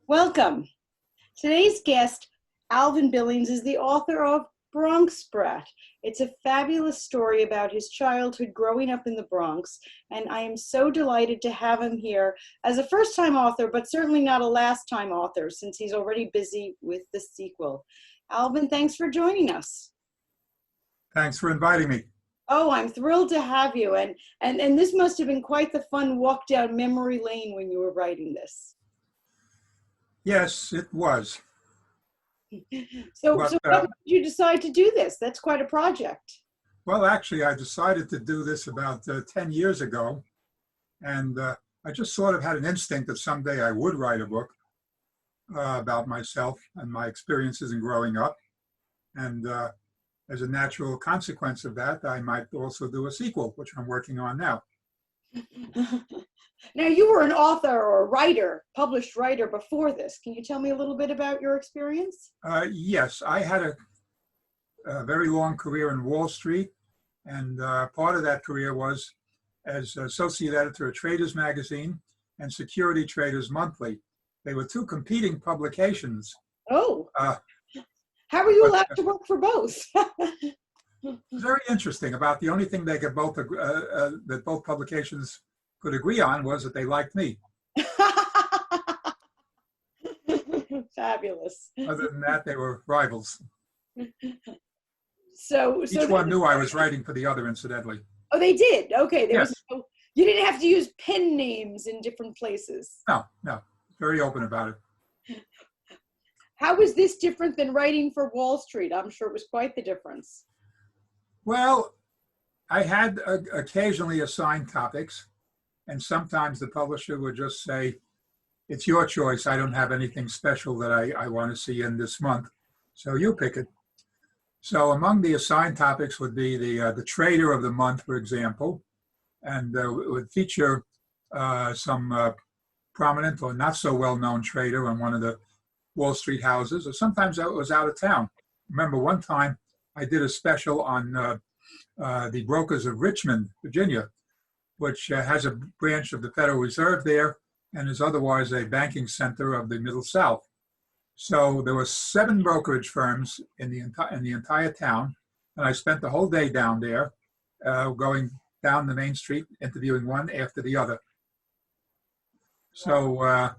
Welcome. Today's guest, Alvin Billings, is the author of Bronx Brat. It's a fabulous story about his childhood growing up in the Bronx, and I am so delighted to have him here as a first-time author, but certainly not a last-time author since he's already busy with the sequel. Alvin, thanks for joining us. Thanks for inviting me. Oh, I'm thrilled to have you, and this must have been quite the fun walk down memory lane when you were writing this. Yes, it was. So But, what made you decide to do this? That's quite a project. well, actually, I decided to do this about 10 years ago, and I just sort of had an instinct that someday I would write a book about myself and my experiences in growing up. And as a natural consequence of that, I might also do a sequel, which I'm working on now. Now, you were an author or a writer, published writer before this. Can you tell me a little bit about your experience? Yes, I had a very long career in Wall Street, and part of that career was as associate editor of Traders Magazine and Security Traders Monthly. They were two competing publications. Oh, how were you allowed to work for both? Very interesting. About the only thing they could both that both publications could agree on was that they liked me. Fabulous. Other than that, they were rivals. So Each one knew I was writing for the other, incidentally. Oh, they did. Okay, Yes. You didn't have to use pen names in different places. No, very open about it. How was this different than writing for Wall Street? I'm sure it was quite the difference. Well, I had occasionally assigned topics, and sometimes the publisher would just say, "It's your choice. I don't have anything special that I want to see in this month, so you pick it." So among the assigned topics would be the trader of the month, for example, and it would feature some prominent or not so well-known trader on one of the Wall Street houses, or sometimes I was out of town. Remember one time I did a special on the brokers of Richmond, Virginia, which has a branch of the Federal Reserve there and is otherwise a banking center of the Middle South. So there were 7 brokerage firms in the entire town, and I spent the whole day down there, going down the main street, interviewing one after the other. So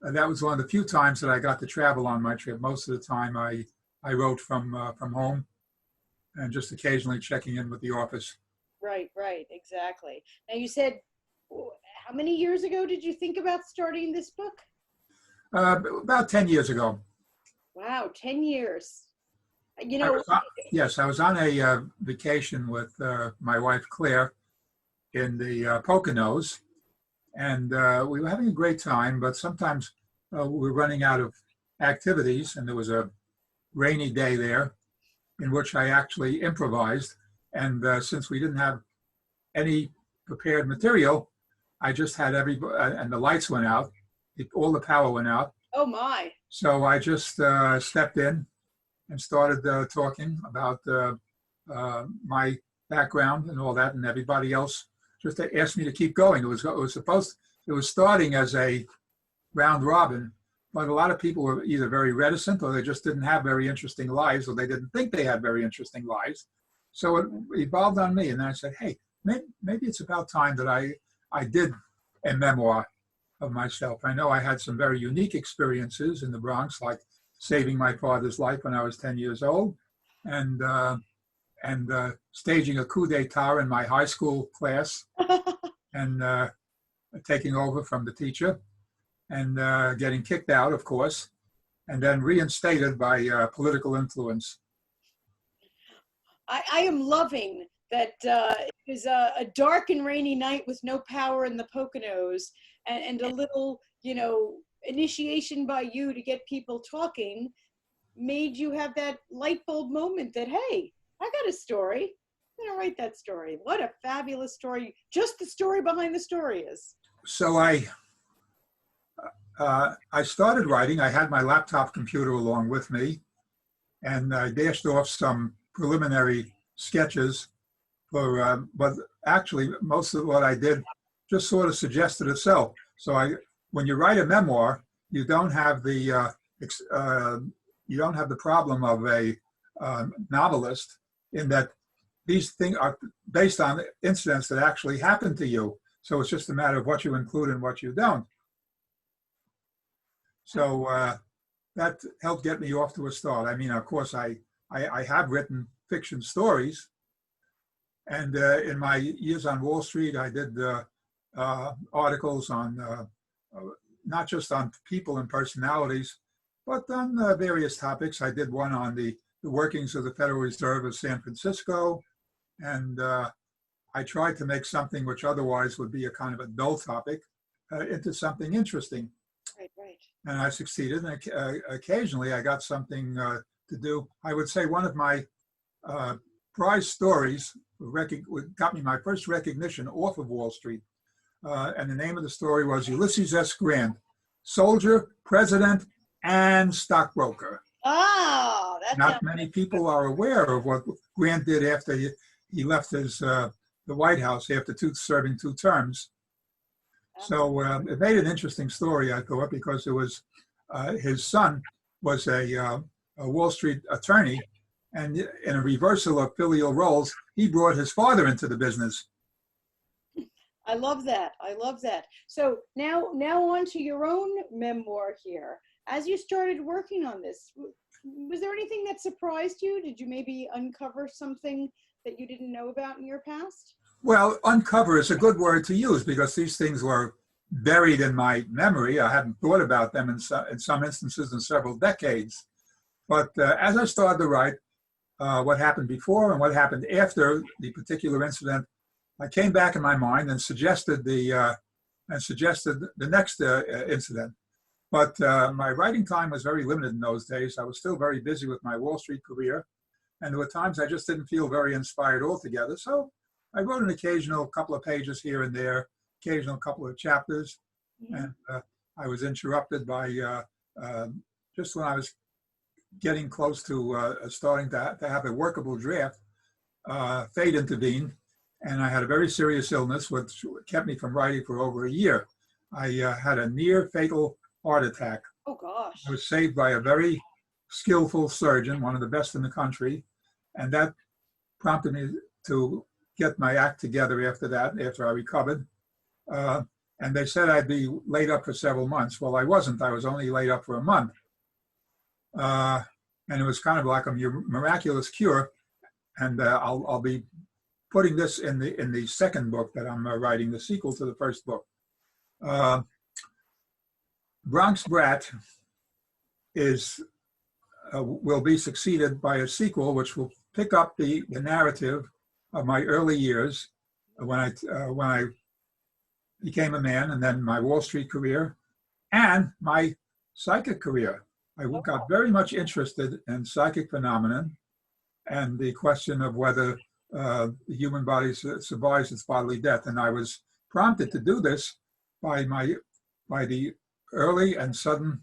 that was one of the few times that I got to travel on my trip. Most of the time I wrote from home and just occasionally checking in with the office. Right, exactly. Now you said, how many years ago did you think about starting this book? About 10 years ago. Wow, 10 years. Yes, I was on a vacation with my wife, Claire, in the Poconos, and we were having a great time, but sometimes we were running out of activities, and there was a rainy day there in which I actually improvised. And since we didn't have any prepared material, I just had and the lights went out, all the power went out. Oh my. So I just stepped in and started talking about my background and all that, and everybody else just asked me to keep going. It was starting as a round robin, but a lot of people were either very reticent or they just didn't have very interesting lives, or they didn't think they had very interesting lives. So it evolved on me, and then I said, hey, maybe it's about time that I did a memoir of myself. I know I had some very unique experiences in the Bronx, like saving my father's life when I was 10 years old, and staging a coup d'etat in my high school class, and taking over from the teacher, and getting kicked out, of course, and then reinstated by political influence. I am loving that it was a dark and rainy night with no power in the Poconos, and a little, initiation by you to get people talking made you have that light bulb moment that, hey, I got a story. I'm going to write that story. What a fabulous story. Just the story behind the story is. So I started writing. I had my laptop computer along with me, and I dashed off some preliminary sketches but actually most of what I did just sort of suggested itself. So when you write a memoir, you don't have the you don't have the problem of a novelist, in that these things are based on incidents that actually happened to you. So it's just a matter of what you include and what you don't. So that helped get me off to a start. I mean, of course, I have written fiction stories. And in my years on Wall Street, I did articles on not just on people and personalities, but on various topics. I did one on the workings of the Federal Reserve of San Francisco. And I tried to make something which otherwise would be a kind of a dull topic into something interesting. Right, right. And I succeeded. And occasionally I got something to do. I would say one of my prize stories got me my first recognition off of Wall Street. And the name of the story was Ulysses S. Grant, Soldier, President, and Stockbroker. Oh, that's not many people are aware of what Grant did after he left the White House after serving 2 terms. So it made an interesting story, I thought, because it was his son was a Wall Street attorney, and in a reversal of filial roles, he brought his father into the business. I love that. I love that. So now on to your own memoir here. As you started working on this, was there anything that surprised you? Did you maybe uncover something that you didn't know about in your past? Well, uncover is a good word to use, because these things were buried in my memory. I hadn't thought about them in some instances in several decades. But as I started to write what happened before and what happened after the particular incident, I came back in my mind and suggested the next incident. But my writing time was very limited in those days. I was still very busy with my Wall Street career, and there were times I just didn't feel very inspired altogether. So I wrote an occasional couple of pages here and there, occasional couple of chapters, and I was interrupted by just when I was getting close to starting to have a workable draft, fate intervened, and I had a very serious illness, which kept me from writing for over a year. I had a near fatal heart attack. Oh, gosh. I was saved by a very skillful surgeon, one of the best in the country, and that prompted me to get my act together after that, after I recovered. And they said I'd be laid up for several months. Well, I wasn't. I was only laid up for a month. And it was kind of like a miraculous cure. And I'll be putting this in the second book that I'm writing, the sequel to the first book. Bronx Brat will be succeeded by a sequel which will pick up the narrative of my early years when I became a man, and then my Wall Street career and my psychic career. I got very much interested in psychic phenomenon and the question of whether the human body survives its bodily death. And I was prompted to do this by the early and sudden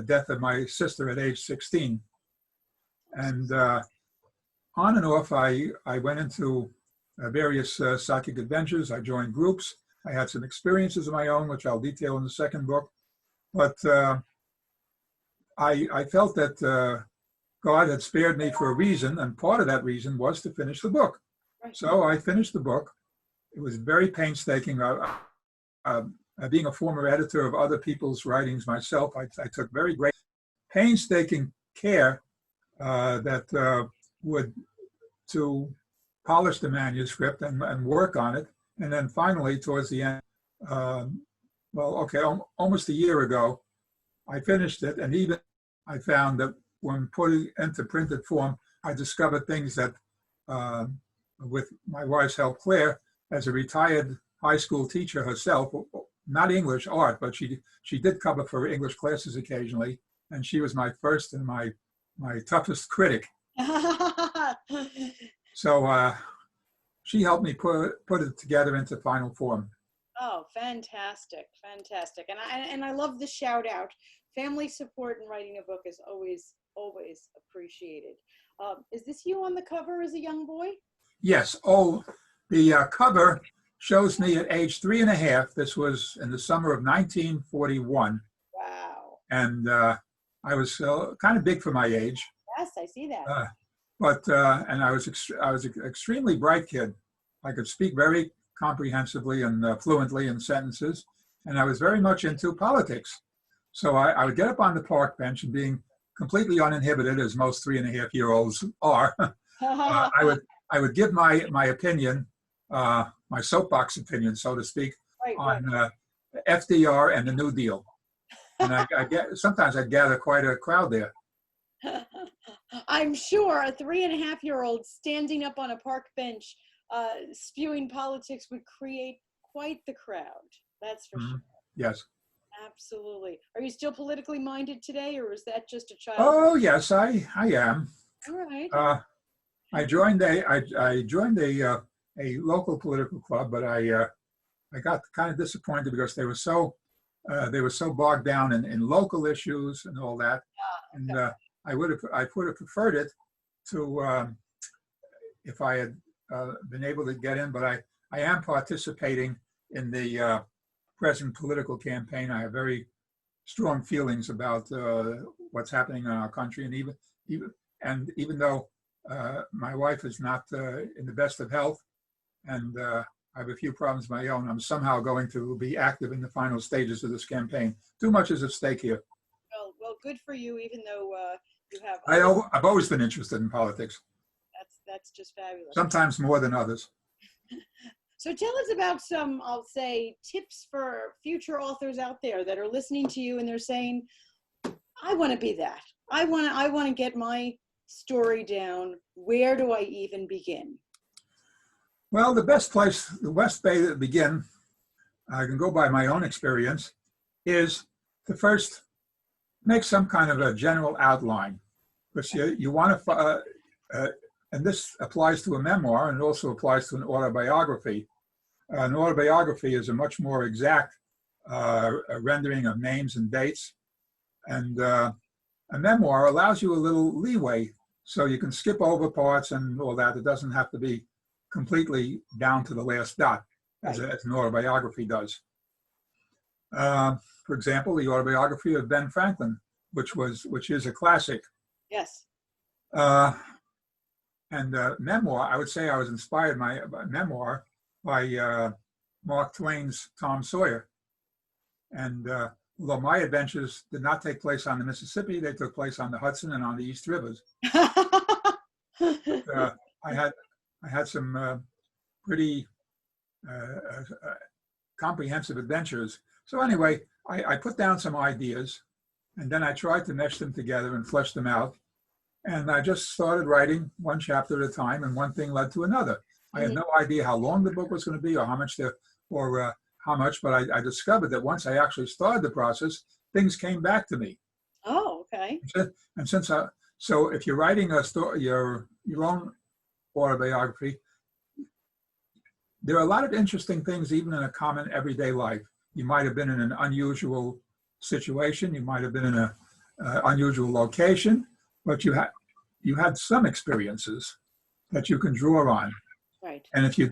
death of my sister at age 16. And on and off, I went into various psychic adventures. I joined groups. I had some experiences of my own, which I'll detail in the second book. But I felt that God had spared me for a reason, and part of that reason was to finish the book. So I finished the book. It was very painstaking. Being a former editor of other people's writings myself, I took very great painstaking care to polish the manuscript and work on it. And then finally, towards the end, almost a year ago, I finished it. And even I found that when putting it into printed form, I discovered things that, with my wife's help, Claire, as a retired high school teacher herself, not English, art, but she did cover for English classes occasionally. And she was my first and my toughest critic. So she helped me put it together into final form. Oh, fantastic, fantastic. And I love the shout out. Family support in writing a book is always appreciated. Is this you on the cover as a young boy? Yes. Oh, the cover shows me at age 3.5. This was in the summer of 1941. Wow. and I was kind of big for my age. Yes, I see that. And I was an extremely bright kid. I could speak very comprehensively and fluently in sentences, and I was very much into politics. So I would get up on the park bench and, being completely uninhibited, as most 3.5-year-olds are, I would give my opinion, my soapbox opinion, so to speak, Right, on FDR and the New Deal. And sometimes I'd gather quite a crowd there. I'm sure a 3.5-year-old standing up on a park bench spewing politics would create quite the crowd. That's for sure. Yes. Absolutely. Are you still politically minded today, or was that just a child? Oh, yes, I am. All right. I joined a local political club, but I got kind of disappointed because they were so bogged down in local issues and all that. And I would have preferred it to if I had been able to get in, but I am participating in the present political campaign. I have very strong feelings about what's happening in our country, and even though my wife is not in the best of health, and I have a few problems of my own, I'm somehow going to be active in the final stages of this campaign. Too much is at stake here. Well, good for you, even though you have. I've always been interested in politics. That's just fabulous. Sometimes more than others. So tell us about some, I'll say, tips for future authors out there that are listening to you and they're saying, I want to be that. I want to get my story down. Where do I even begin? Well, the best way to begin, I can go by my own experience, is to first make some kind of a general outline. Because you want to, and this applies to a memoir, and it also applies to an autobiography. An autobiography is a much more exact rendering of names and dates. And a memoir allows you a little leeway, so you can skip over parts and all that. It doesn't have to be completely down to the last dot, as an autobiography does. For example, the autobiography of Ben Franklin, which is a classic. Yes. And memoir, I would say I was inspired by memoir by Mark Twain's Tom Sawyer. And although my adventures did not take place on the Mississippi, they took place on the Hudson and on the East Rivers. I had some pretty comprehensive adventures. So anyway, I put down some ideas, and then I tried to mesh them together and flesh them out. And I just started writing one chapter at a time, and one thing led to another. I had no idea how long the book was going to be, or how much, but I discovered that once I actually started the process, things came back to me. Oh, okay. And so if you're writing a story, your own autobiography, there are a lot of interesting things, even in a common everyday life. You might have been in an unusual situation. You might have been in an unusual location, but you had some experiences that you can draw on. Right. And if you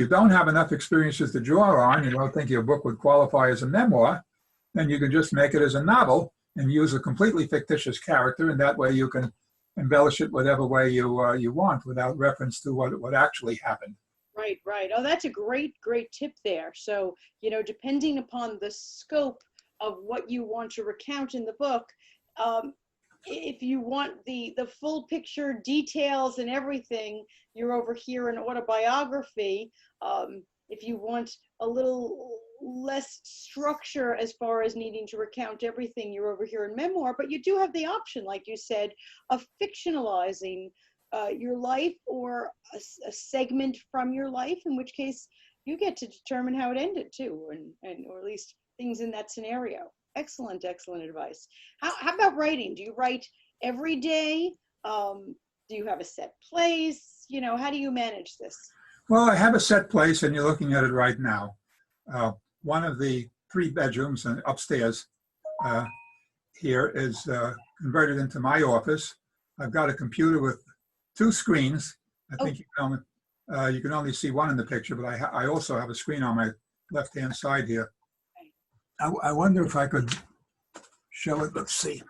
don't have enough experiences to draw on, you don't think your book would qualify as a memoir, then you can just make it as a novel and use a completely fictitious character, and that way you can embellish it whatever way you want, without reference to what actually happened. Right. Oh, that's a great tip there. So, depending upon the scope of what you want to recount in the book, if you want the full picture, details and everything, you're over here in autobiography. If you want a little less structure as far as needing to recount everything, you're over here in memoir. But you do have the option, like you said, of fictionalizing your life, or a segment from your life, in which case you get to determine how it ended too, and or at least things in that scenario. Excellent advice. How about writing? Do you write every day? Do you have a set place? How do you manage this? Well, I have a set place, and you're looking at it right now. One of the 3 bedrooms and upstairs here is converted into my office. I've got a computer with 2 screens. I think you can only see one in the picture, but I also have a screen on my left-hand side here. I wonder if I could show it. Let's see.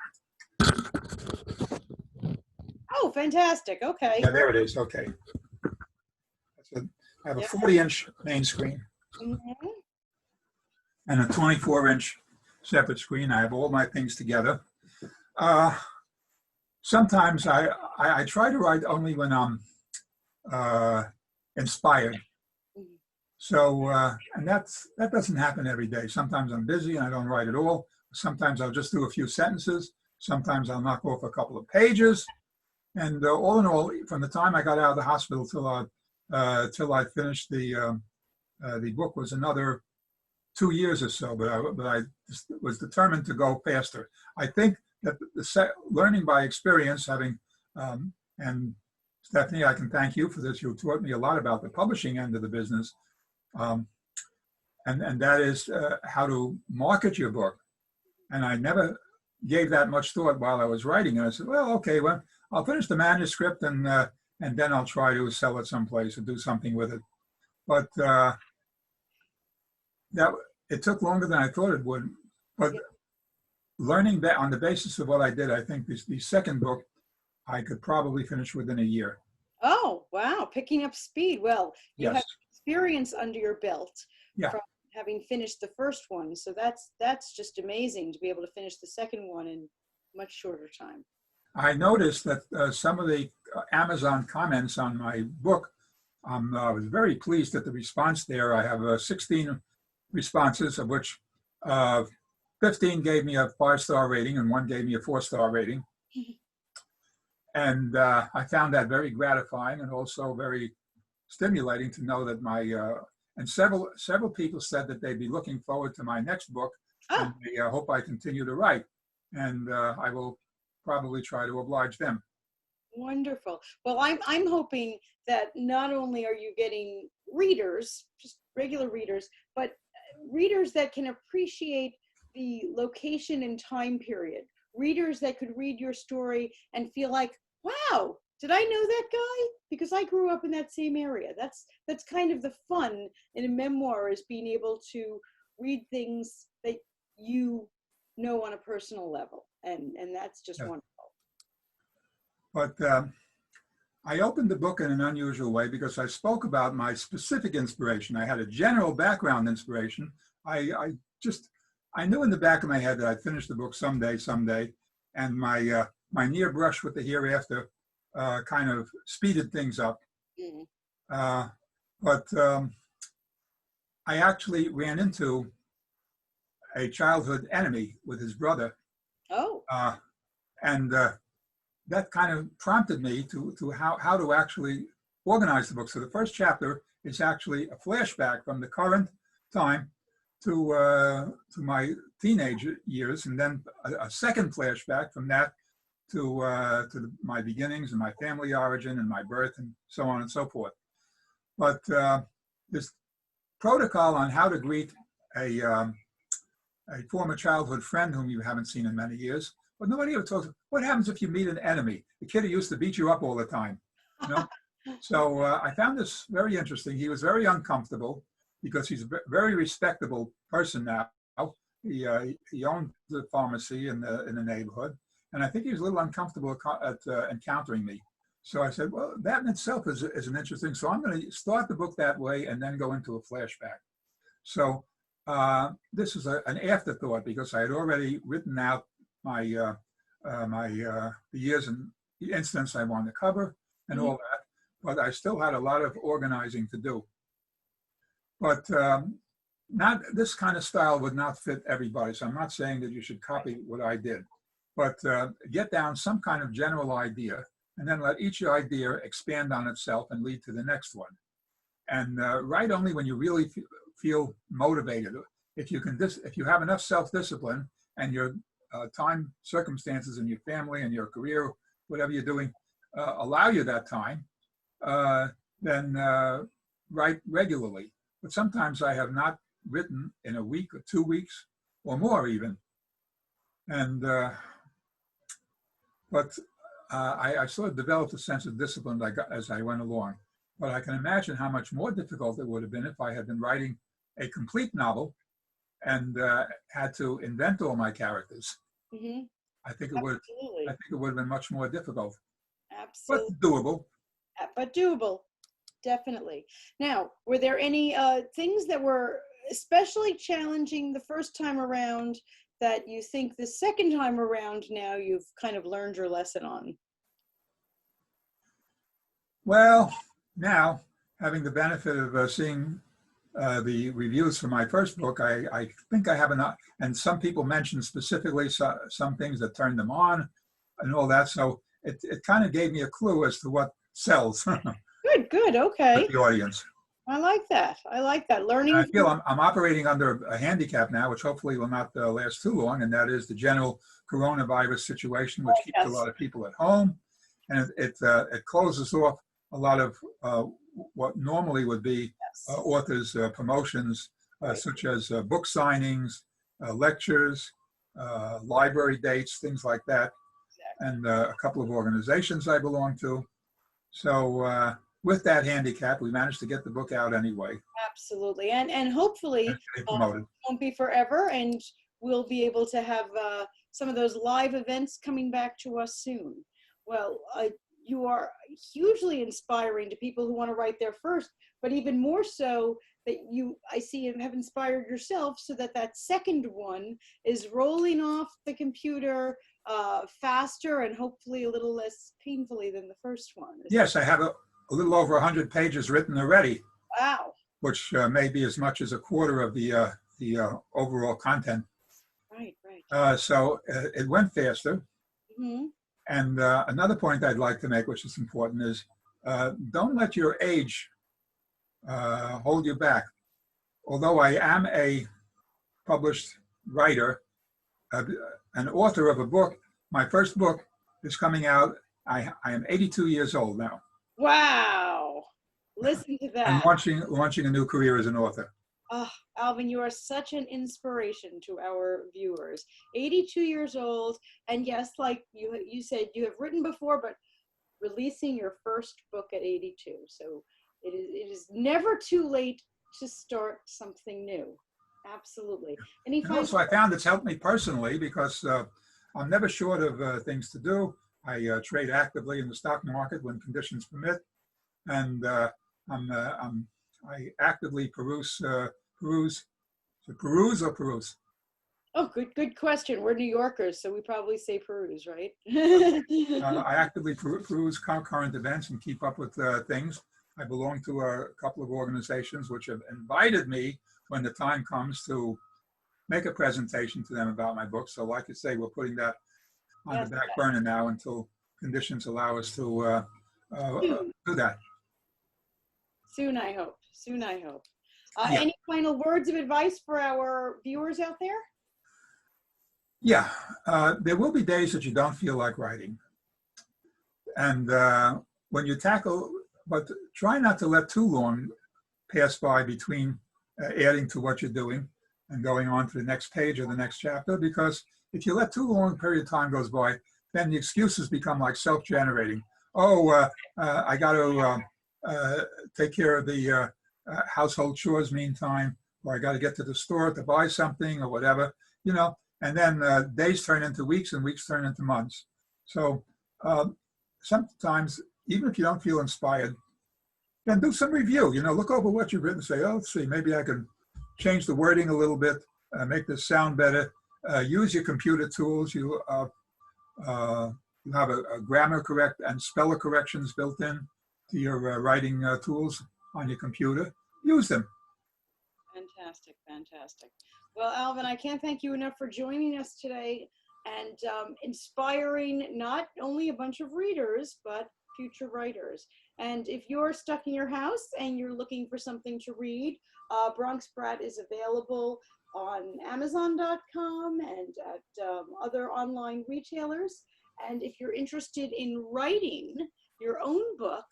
Oh, fantastic. Okay. Yeah, there it is. Okay. I have a 40-inch main screen and a 24-inch separate screen. I have all my things together. Sometimes I try to write only when I'm inspired. So, and that doesn't happen every day. Sometimes I'm busy and I don't write at all. Sometimes I'll just do a few sentences. Sometimes I'll knock off a couple of pages. And all in all, from the time I got out of the hospital till I finished the book was another 2 years or so. But I just was determined to go faster. I think that learning by experience, having and Stephanie, I can thank you for this. You taught me a lot about the publishing end of the business, and that is how to market your book. And I never gave that much thought while I was writing. And I said, well, okay, well, I'll finish the manuscript and then I'll try to sell it someplace or do something with it. But that it took longer than I thought it would. But learning that on the basis of what I did, I think the second book I could probably finish within a year. Oh, wow. Picking up speed. Well, you Yes. have experience under your belt Yeah. from having finished the first one. So that's just amazing to be able to finish the second one in much shorter time. I noticed that some of the Amazon comments on my book, I was very pleased at the response there. I have 16 responses, of which 15 gave me a 5-star rating and 1 gave me a 4-star rating. And I found that very gratifying and also very stimulating to know that and several people said that they'd be looking forward to my next book, and they hope I continue to write. And I will probably try to oblige them. Wonderful. Well, I'm hoping that not only are you getting readers, just regular readers, but readers that can appreciate the location and time period. Readers that could read your story and feel like, wow, did I know that guy? Because I grew up in that same area. That's kind of the fun in a memoir, is being able to read things that you know on a personal level. And that's just wonderful. But I opened the book in an unusual way because I spoke about my specific inspiration. I had a general background inspiration. I knew in the back of my head that I'd finish the book someday, and my near brush with the hereafter kind of speeded things up. But I actually ran into a childhood enemy with his brother. Oh. And that kind of prompted me to how to actually organize the book. So the first chapter is actually a flashback from the current time to my teenage years, and then a second flashback from that to my beginnings and my family origin and my birth and so on and so forth. But this protocol on how to greet a former childhood friend whom you haven't seen in many years, but nobody ever talks. What happens if you meet an enemy? The kid who used to beat you up all the time, you know? So I found this very interesting. He was very uncomfortable because he's a very respectable person now. He owned the pharmacy in the neighborhood, and I think he was a little uncomfortable at encountering me. So I said, well, that in itself is an interesting. So I'm going to start the book that way and then go into a flashback. So this is an afterthought because I had already written out the years and the incidents I wanted to cover and all that, but I still had a lot of organizing to do. But not this kind of style would not fit everybody. So I'm not saying that you should copy what I did, but get down some kind of general idea and then let each idea expand on itself and lead to the next one. And write only when you really feel motivated. If you have enough self-discipline and your time circumstances in your family and your career, whatever you're doing, allow you that time, then write regularly. But sometimes I have not written in a week or 2 weeks or more even. And I sort of developed a sense of discipline as I went along. But I can imagine how much more difficult it would have been if I had been writing a complete novel and had to invent all my characters. Hmm. I think it would. I Absolutely. think it would have been much more difficult, but Absolutely. doable. But doable. Definitely. Now, were there any things that were especially challenging the first time around that you think the second time around now you've kind of learned your lesson on? Well, now having the benefit of seeing the reviews for my first book, I think I have enough. And some people mentioned specifically some things that turned them on and all that. So it kind of gave me a clue as to what sells with Good, good. Okay. the audience. I like that. I like that. And I Learning. feel I'm operating under a handicap now, which hopefully will not last too long, and that is the general coronavirus situation, which keeps a Yes. lot of people at home, and it closes off a lot of what normally would be Yes. authors' promotions, Right. such as book signings, lectures, library dates, things like that, Exactly. and a couple of organizations I belong to. So with that handicap, we managed to get the book out anyway Absolutely. And and hopefully getting it promoted. won't be forever, and we'll be able to have some of those live events coming back to us soon. Well, you are hugely inspiring to people who want to write their first, but even more so that you, I see, have inspired yourself so that that second one is rolling off the computer faster and hopefully a little less painfully than the first one. Yes, I have a little over 100 pages written already, Wow. which may be as much as a quarter of the overall content. Right, right. So it went faster. Hmm. And another point I'd like to make, which is important, is don't let your age hold you back. Although I am a published writer, uh, an author of a book, my first book is coming out. I am 82 years old now Wow. Listen to and that. launching a new career as an author. Oh, Alvin, you are such an inspiration to our viewers. 82 years old, and yes, like you said, you have written before, but releasing your first book at 82. So it is never too late to start something new. Absolutely. Any And final? also, I found it's helped me personally because I'm never short of things to do. I trade actively in the stock market when conditions permit, and I actively peruse, so peruse or peruse. Oh, good question. We're New Yorkers, so we probably say peruse, right? I actively peruse current events and keep up with things. I belong to a couple of organizations which have invited me when the time comes to make a presentation to them about my book. So, like I say, we're putting that on the Yes. back burner now until conditions allow us to do that. Soon, I hope. Soon, I hope. Yeah, Any final words of advice for our viewers out there? yeah. There will be days that you don't feel like writing, and when you tackle, but try not to let too long pass by between adding to what you're doing and going on to the next page or the next chapter, because if you let too long a period of time goes by, then the excuses become like self-generating. Oh, I got to take care of the household chores meantime, or I got to get to the store to buy something or whatever, and then days turn into weeks and weeks turn into months. So sometimes, even if you don't feel inspired, then do some review. Look over what you've written. Say, oh, let's see, maybe I can change the wording a little bit, make this sound better. Use your computer tools. You have a grammar correct and speller corrections built in to your writing tools on your computer. Use them. Fantastic, fantastic. Well, Alvin, I can't thank you enough for joining us today and inspiring not only a bunch of readers, but future writers. And if you're stuck in your house and you're looking for something to read, Bronx Brat is available on Amazon.com and at other online retailers. And if you're interested in writing your own book,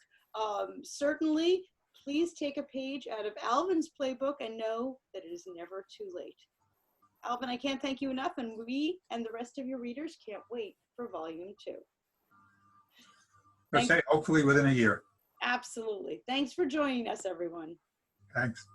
certainly please take a page out of Alvin's playbook and know that it is never too late. Alvin, I can't thank you enough, and we and the rest of your readers can't wait for volume 2. Let's say hopefully within a year. Absolutely. Thanks for joining us, everyone. Thanks.